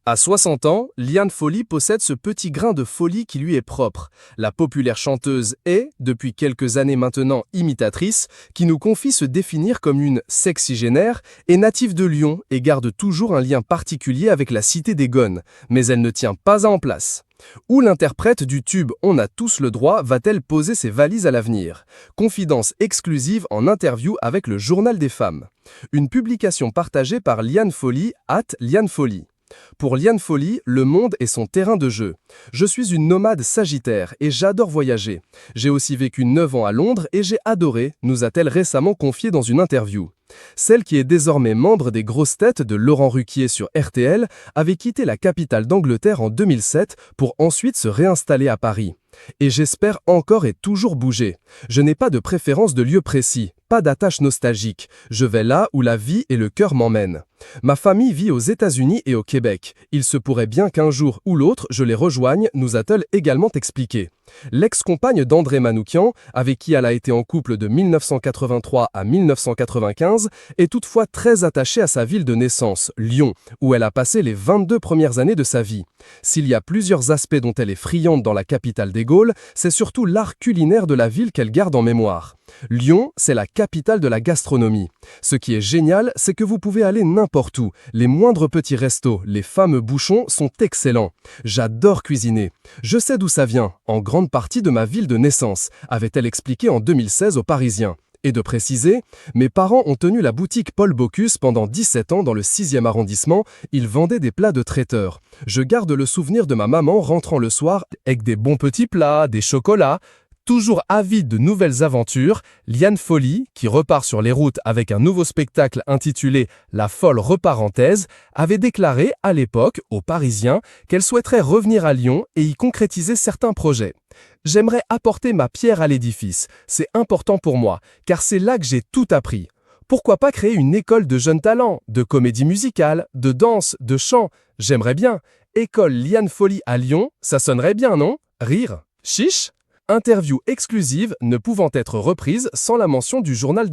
À 60 ans, Liane Folly possède ce petit grain de folie qui lui est propre. La populaire chanteuse est, depuis quelques années maintenant, imitatrice, qui nous confie se définir comme une sexygénaire, est native de Lyon et garde toujours un lien particulier avec la cité des Gones, mais elle ne tient pas en place. Où l'interprète du tube « On a tous le droit » va-t-elle poser ses valises à l'avenir? Confidence exclusive en interview avec le Journal des femmes. Une publication partagée par Liane Folly, @Liane Folly. Pour Liane Folly, le monde est son terrain de jeu. Je suis une nomade sagittaire et j'adore voyager. J'ai aussi vécu 9 ans à Londres et j'ai adoré, nous a-t-elle récemment confié dans une interview. Celle qui est désormais membre des grosses têtes de Laurent Ruquier sur RTL avait quitté la capitale d'Angleterre en 2007 pour ensuite se réinstaller à Paris. Et j'espère encore et toujours bouger. Je n'ai pas de préférence de lieu précis, pas d'attache nostalgique. Je vais là où la vie et le cœur m'emmènent. Ma famille vit aux États-Unis et au Québec. Il se pourrait bien qu'un jour ou l'autre, je les rejoigne, nous a-t-elle également expliqué. L'ex-compagne d'André Manoukian, avec qui elle a été en couple de 1983 à 1995, est toutefois très attachée à sa ville de naissance, Lyon, où elle a passé les 22 premières années de sa vie. S'il y a plusieurs aspects dont elle est friande dans la capitale des Gaules, c'est surtout l'art culinaire de la ville qu'elle garde en mémoire. Lyon, c'est la capitale de la gastronomie. Ce qui est génial, c'est que vous pouvez aller n'importe où. Les moindres petits restos, les fameux bouchons, sont excellents. J'adore cuisiner. Je sais d'où ça vient, en grande partie de ma ville de naissance, avait-elle expliqué en 2016 aux Parisiens. Et de préciser, mes parents ont tenu la boutique Paul Bocuse pendant 17 ans dans le 6e arrondissement, ils vendaient des plats de traiteur. Je garde le souvenir de ma maman rentrant le soir avec des bons petits plats, des chocolats. Toujours avide de nouvelles aventures, Liane Folly, qui repart sur les routes avec un nouveau spectacle intitulé « La folle reparenthèse », avait déclaré à l'époque aux Parisiens qu'elle souhaiterait revenir à Lyon et y concrétiser certains projets. « J'aimerais apporter ma pierre à l'édifice, c'est important pour moi, car c'est là que j'ai tout appris. Pourquoi pas créer une école de jeunes talents, de comédie musicale, de danse, de chant? J'aimerais bien. École Liane Folly à Lyon, ça sonnerait bien, non? Rire? Chiche? Interview exclusive ne pouvant être reprise sans la mention du journal des